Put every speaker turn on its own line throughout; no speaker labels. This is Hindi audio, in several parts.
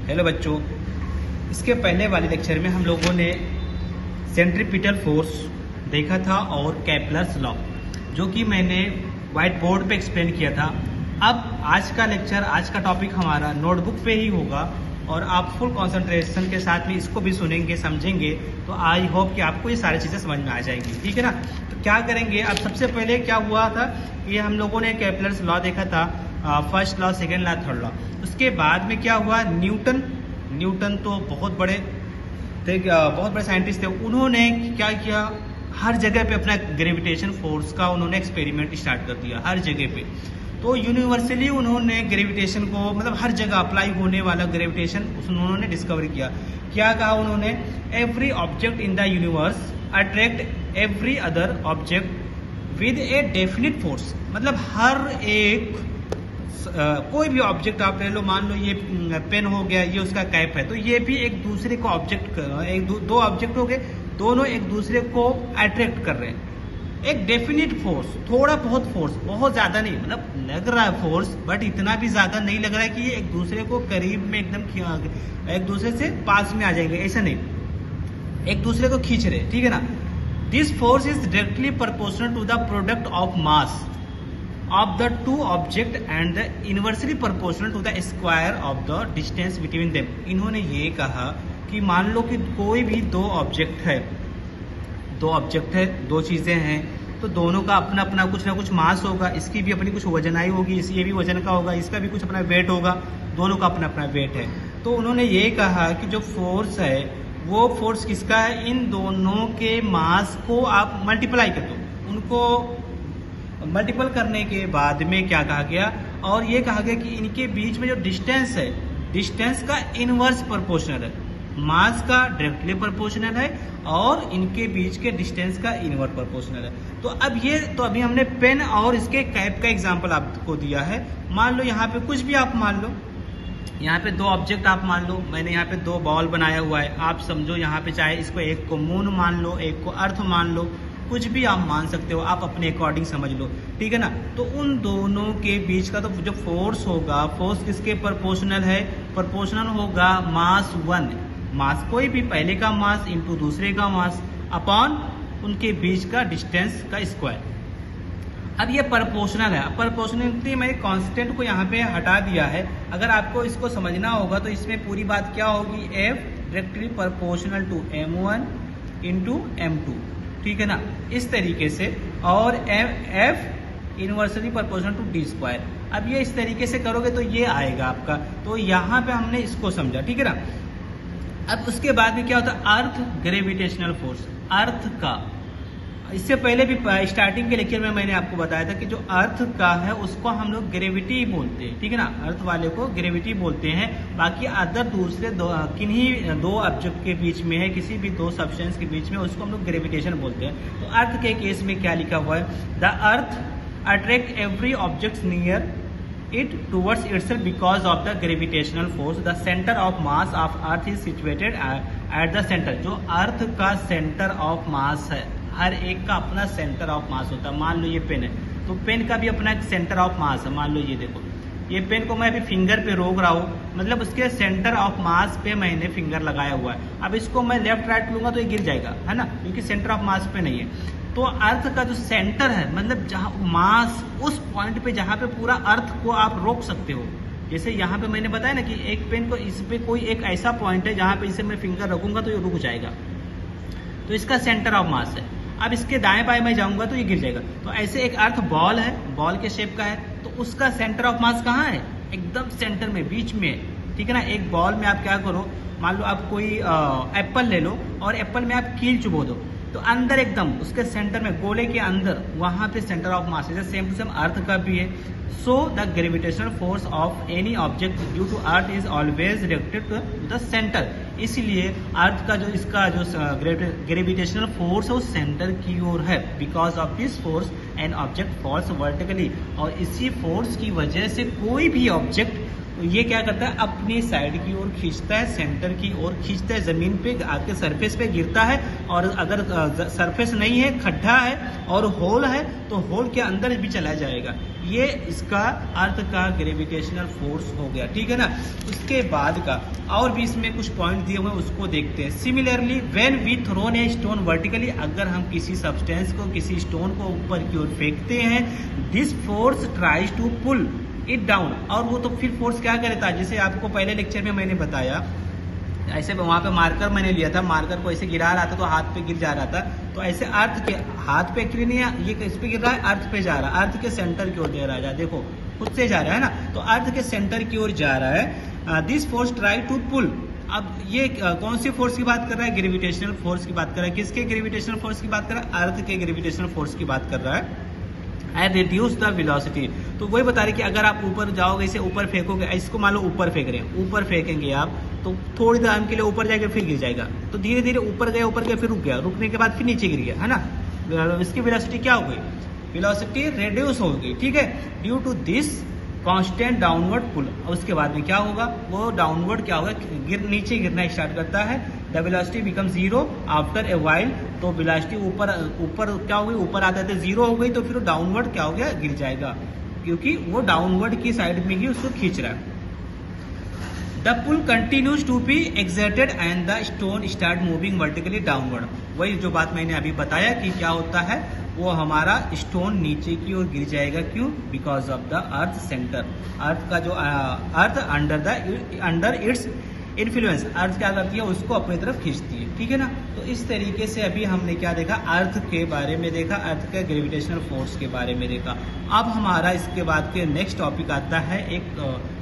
हेलो बच्चों, इसके पहले वाले लेक्चर में हम लोगों ने सेंट्रीपिटल फोर्स देखा था और केपलर्स लॉ, जो कि मैंने व्हाइट बोर्ड पे एक्सप्लेन किया था। अब आज का लेक्चर, आज का टॉपिक हमारा नोटबुक पे ही होगा और आप फुल कंसंट्रेशन के साथ में इसको भी सुनेंगे, समझेंगे। तो आई होप कि आपको ये सारी चीज़ें समझ में आ जाएंगी, ठीक है ना। तो क्या करेंगे, अब सबसे पहले क्या हुआ था, ये हम लोगों ने केपलर्स लॉ देखा था, first law, second law, third law. उसके बाद में क्या हुआ, न्यूटन तो बहुत बड़े साइंटिस्ट थे। उन्होंने क्या किया, हर जगह पे अपना ग्रेविटेशन फोर्स का उन्होंने एक्सपेरिमेंट स्टार्ट कर दिया हर जगह पे। तो यूनिवर्सली उन्होंने ग्रेविटेशन को, मतलब हर जगह अप्लाई होने वाला ग्रेविटेशन उन्होंने डिस्कवर किया। क्या कहा उन्होंने, every object in the universe attract every other object with A definite force. मतलब हर एक कोई भी ऑब्जेक्ट आप ले लो, मान लो ये पेन हो गया, ये उसका कैप है, तो ये भी एक दूसरे को ऑब्जेक्ट, दो ऑब्जेक्ट हो गए, दोनों एक दूसरे को अट्रैक्ट कर रहे हैं। एक डेफिनिट फोर्स, थोड़ा बहुत फोर्स, बहुत ज्यादा नहीं, मतलब लग रहा है फोर्स, बट इतना भी ज्यादा नहीं लग रहा है कि ये एक दूसरे को करीब में एकदम एक दूसरे से पास में आ जाएंगे, ऐसा नहीं, एक दूसरे को खींच रहे, ठीक है ना। This force is directly proportional to the product of mass of the two object and the inversely proportional to the square of the distance between them। इन्होंने ये कहा कि मान लो कि कोई भी दो ऑब्जेक्ट है, दो चीजें हैं, तो दोनों का अपना अपना कुछ ना कुछ मास होगा, इसकी भी अपनी कुछ वजनाई होगी, ये भी वजन का होगा, इसका भी कुछ अपना वेट होगा, दोनों का अपना अपना वेट है। तो उन्होंने ये कहा कि जो फोर्स है वो फोर्स किसका है, इन दोनों के मास को आप मल्टीप्लाई कर दो, उनको मल्टीपल करने के बाद में क्या कहा गया, और ये कहा गया कि इनके बीच में जो डिस्टेंस है, डिस्टेंस का इनवर्स प्रोपोर्शनल है, मास का डायरेक्टली प्रोपोर्शनल है और इनके बीच के डिस्टेंस का इनवर्स प्रोपोर्शनल है। तो अब ये, तो अभी हमने पेन और इसके कैप का एग्जांपल आपको दिया है। मान लो यहाँ पे कुछ भी आप मान लो, यहाँ पे दो ऑब्जेक्ट आप मान लो, मैंने यहाँ पे दो बॉल बनाया हुआ है, आप समझो यहाँ पे चाहे इसको एक को मून मान लो, एक को अर्थ मान लो, कुछ भी आप मान सकते हो, आप अपने अकॉर्डिंग समझ लो, ठीक है ना। तो उन दोनों के बीच का तो जो फोर्स होगा, फोर्स किसके प्रोपोर्शनल है, प्रोपोर्शनल होगा मास 1, मास कोई भी पहले का मास इंटू दूसरे का मास अपॉन उनके बीच का डिस्टेंस का स्क्वायर। अब ये प्रोपोर्शनल है, प्रोपोर्शनलिटी मैंने कांस्टेंट को यहाँ पे हटा दिया है। अगर आपको इसको समझना होगा तो इसमें पूरी बात क्या होगी, F directly proportional to M1 into M2, ठीक है ना, इस तरीके से, और F inversely proportional to D square. अब ये इस तरीके से करोगे तो ये आएगा आपका। तो यहाँ पे हमने इसको समझा, ठीक है ना। अब उसके बाद में क्या होता है, अर्थ ग्रेविटेशनल फोर्स, अर्थ का, इससे पहले भी स्टार्टिंग के लेक्चर में मैंने आपको बताया था कि जो अर्थ का है उसको हम लोग ग्रेविटी बोलते हैं, ठीक है ना, अर्थ वाले को ग्रेविटी बोलते हैं। बाकी अदर दूसरे किन्हीं दो ऑब्जेक्ट के बीच में है, किसी भी दो सब्सटेंस के बीच में, उसको हम लोग ग्रेविटेशन बोलते हैं। तो अर्थ के केस में क्या लिखा हुआ है, the earth attract every object near it towards itself because of the gravitational force। the center of mass of earth is situated at the center। जो अर्थ का सेंटर ऑफ मास है, हर एक का अपना सेंटर ऑफ मास होता है। मान लो ये पेन है, तो पेन का भी अपना एक सेंटर ऑफ मास है। मान लो ये देखो, ये पेन को मैं अभी फिंगर पे रोक रहा हूँ, मतलब उसके सेंटर ऑफ मास पे मैंने फिंगर लगाया हुआ है। अब इसको मैं लेफ्ट राइट लूंगा तो ये गिर जाएगा, है ना, क्योंकि सेंटर ऑफ मास पे नहीं है। तो अर्थ का जो सेंटर है, मतलब जहाँ मास, उस पॉइंट पे जहाँ पे पूरा अर्थ को आप रोक सकते हो। जैसे यहाँ पे मैंने बताया ना कि एक पेन को, इस पे कोई एक ऐसा पॉइंट है जहाँ पे इसे मैं फिंगर रखूंगा तो ये रुक जाएगा, तो इसका सेंटर ऑफ मास है। अब इसके दाएं बाएं मैं जाऊंगा तो ये गिर जाएगा। तो ऐसे एक अर्थ बॉल है, बॉल के शेप का है, तो उसका सेंटर ऑफ मास कहाँ है, एकदम सेंटर में, बीच में, ठीक है ना। एक बॉल में आप क्या करो, मान लो आप कोई एप्पल ले लो और एप्पल में आप कील चुबो दो, तो अंदर एकदम उसके सेंटर में, गोले के अंदर, वहां पे सेंटर ऑफ मास है। सेम टू सेम अर्थ का भी है। So the gravitational force of any object due to earth is always directed to the centre. इसलिए अर्थ का जो, इसका जो ग्रेविटेशनल फोर्स है वो सेंटर की ओर है। Because of this force an object falls vertically. और इसी फोर्स की वजह से कोई भी ऑब्जेक्ट ये क्या करता है, अपनी साइड की ओर खींचता है, सेंटर की ओर खींचता है, जमीन पे आके सरफेस पे गिरता है। और अगर सरफेस नहीं है, खड्डा है और होल है, तो होल के अंदर भी चला जाएगा। ये इसका अर्थ का ग्रेविटेशनल फोर्स हो गया, ठीक है ना। उसके बाद का और भी इसमें कुछ पॉइंट दिए हुए हैं, उसको देखते हैं। Similarly when we thrown a stone vertically, अगर हम किसी सब्सटेंस को, किसी स्टोन को ऊपर की ओर फेंकते हैं, this force tries to pull it down, और वो तो फिर फोर्स क्या करता है, जैसे आपको पहले लेक्चर में मैंने बताया, ऐसे वहां पे मार्कर मैंने लिया था, मार्कर को ऐसे गिरा रहा था तो हाथ पे गिर जा रहा था, तो ऐसे अर्थ के हाथ पे एक्चुअली नहीं है, ये किस पे गिर रहा है, अर्थ पे जा रहा है, अर्थ के सेंटर की ओर दे रहा है, देखो खुद से जा रहा है ना, तो अर्थ के सेंटर की ओर जा रहा है। This force try to pull, अब ये कौन सी फोर्स की बात कर रहा है, ग्रेविटेशनल फोर्स की बात कर रहा है। किसके ग्रेविटेशनल फोर्स की बात कर रहा है, अर्थ के ग्रेविटेशनल फोर्स की बात कर रहा है। एंड रिड्यूस द वेलोसिटी, तो वही बता रहे कि अगर आप ऊपर जाओगे, इसे ऊपर फेंकोगे, इसको मान लो ऊपर फेंक रहे हैं, ऊपर फेंकेंगे आप तो थोड़ी देर के लिए ऊपर जाएगा, फिर गिर जाएगा, तो धीरे धीरे ऊपर गया, फिर रुक गया, रुकने के बाद फिर नीचे गिर गया, है ना। इसकी वेलोसिटी क्या हो गई, वेलोसिटी रिड्यूस हो गई, ठीक है, due to this constant downward pull. उसके बाद में क्या होगा, वो डाउनवर्ड क्या होगा, नीचे गिरना स्टार्ट करता है। The velocity become zero after a while, तो वेलोसिटी ऊपर क्या हो गई, ऊपर आते थे जीरो हो गई, तो फिर डाउनवर्ड क्या हो गया, गिर जाएगा, क्योंकि वो डाउनवर्ड की साइड में ही उसको खींच रहा है। The pull continues to be exerted and the stone start moving vertically downward. वही जो बात मैंने अभी बताया कि क्या होता है, वो हमारा स्टोन नीचे की ओर गिर जाएगा, क्यों, because of the earth centre, earth का जो earth under its influence, earth क्या करती है, उसको अपनी तरफ खींचती है, ठीक है ना। तो इस तरीके से अभी हमने क्या देखा, अर्थ के बारे में देखा, अर्थ के ग्रेविटेशनल फोर्स के बारे में देखा। अब हमारा इसके बाद के नेक्स्ट टॉपिक आता है एक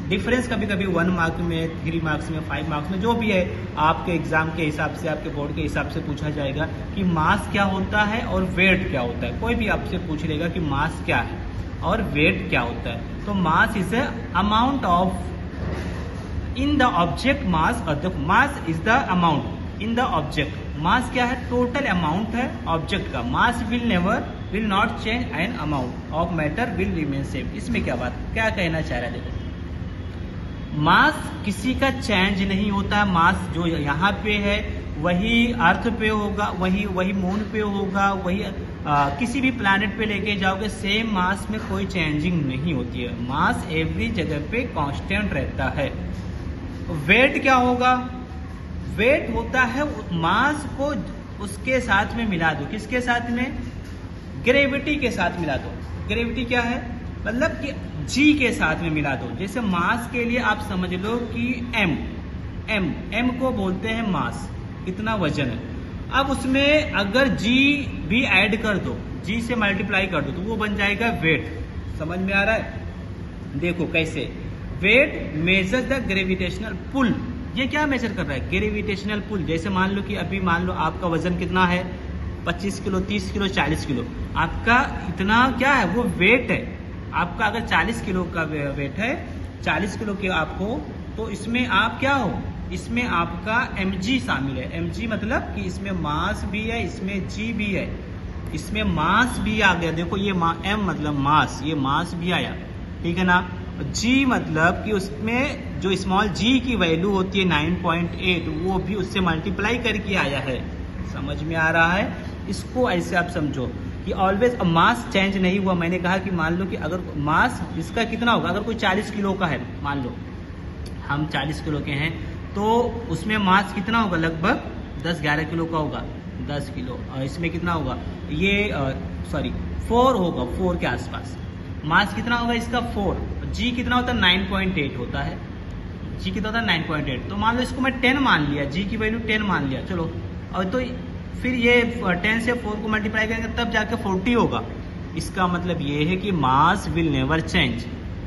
डिफरेंस, कभी कभी 1 मार्क में, 3 मार्क्स में, 5 मार्क्स में, जो भी है आपके एग्जाम के हिसाब से, आपके बोर्ड के हिसाब से पूछा जाएगा कि मास क्या होता है और वेट क्या होता है। कोई भी आपसे पूछ लेगा कि मास क्या है और वेट क्या होता है, तो mass is the amount of in the object, mass is the amount in the object, mass क्या है, टोटल अमाउंट है ऑब्जेक्ट का। Mass will not change and amount of matter will remain same. इसमें क्या कहना चाह रहा है, देखो मास किसी का चेंज नहीं होता है, मास जो यहाँ पे है वही अर्थ पे होगा, वही मून पे होगा, वही किसी भी प्लैनेट पे लेके जाओगे, सेम मास में कोई चेंजिंग नहीं होती है, मास एवरी जगह पे कांस्टेंट रहता है। वेट क्या होगा, वेट होता है मास को उसके साथ में मिला दो, किसके साथ में, ग्रेविटी के साथ मिला दो। ग्रेविटी क्या है, मतलब कि जी के साथ में मिला दो। जैसे मास के लिए आप समझ लो कि एम को बोलते हैं मास, इतना वजन है। अब उसमें अगर जी भी ऐड कर दो, जी से मल्टीप्लाई कर दो, तो वो बन जाएगा वेट। समझ में आ रहा है, देखो कैसे, wait measure the gravitational pull. ये क्या मेजर कर रहा है, ग्रेविटेशनल पुल। जैसे मान लो कि अभी मान लो आपका वजन कितना है, 25 किलो, 30 किलो, 40 किलो, आपका इतना क्या है, वो वेट है आपका। अगर 40 किलो का वेट है, 40 किलो के आप हो, तो इसमें आप क्या हो, इसमें आपका mg शामिल है। mg मतलब कि इसमें मास भी है, इसमें g भी है, इसमें मास भी आ गया। देखो ये m मतलब मास, ये मास भी आया, ठीक है ना। g मतलब कि उसमें जो स्मॉल g की वैल्यू होती है 9.8, वो भी उससे मल्टीप्लाई करके आया है। समझ में आ रहा है, इसको ऐसे आप समझो कि ऑलवेज मास चेंज नहीं हुआ। मैंने कहा कि मान लो कि अगर मास इसका कितना होगा, अगर कोई 40 किलो का है, मान लो हम 40 किलो के हैं, तो उसमें मास कितना होगा, लगभग 10-11 किलो का होगा, 10 किलो। और इसमें कितना होगा, ये 4 होगा, 4 के आसपास। मास कितना होगा इसका, 4। जी कितना होता है, 9.8 होता है, जी कितना होता है, 9.8। तो मान लो इसको मैं 10 मान लिया, जी की वैल्यू 10 मान लिया, चलो। और तो फिर ये 10 से 4 को मल्टीप्लाई करेंगे तब जाके 40 होगा। इसका मतलब ये है कि mass will never change,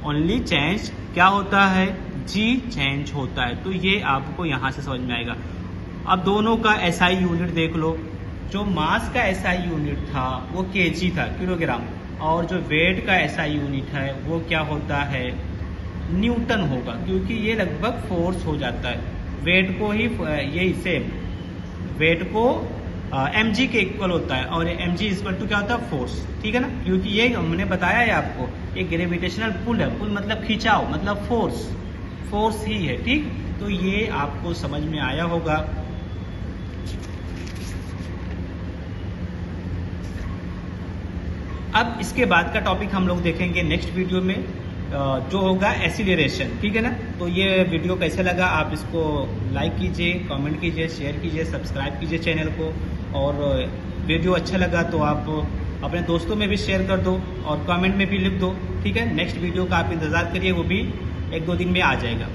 only change क्या होता है, जी चेंज होता है। तो ये आपको यहाँ से समझ में आएगा। अब दोनों का एसआई यूनिट देख लो। जो मास का एसआई यूनिट था वो केजी था, किलोग्राम, और जो वेट का एसआई यूनिट है वो क्या होता है, न्यूटन होगा, क्योंकि ये लगभग फोर्स हो जाता है। वेट को ही यही सेम, वेट को mg के इक्वल होता है, और mg इक्वल टू क्या होता है, फोर्स, ठीक है ना। क्योंकि ये हमने बताया है आपको, ये ग्रेविटेशनल पुल है, पुल मतलब खिंचाव, मतलब फोर्स ही है, ठीक। तो ये आपको समझ में आया होगा। अब इसके बाद का टॉपिक हम लोग देखेंगे नेक्स्ट वीडियो में, जो होगा एक्सीलरेशन, ठीक है ना। तो ये वीडियो कैसे लगा आप इसको लाइक कीजिए, कमेंट कीजिए, शेयर कीजिए, सब्सक्राइब कीजिए चैनल को। और वीडियो अच्छा लगा तो आप अपने दोस्तों में भी शेयर कर दो और कमेंट में भी लिख दो, ठीक है। नेक्स्ट वीडियो का आप इंतज़ार करिए, वो भी 1-2 दिन में आ जाएगा।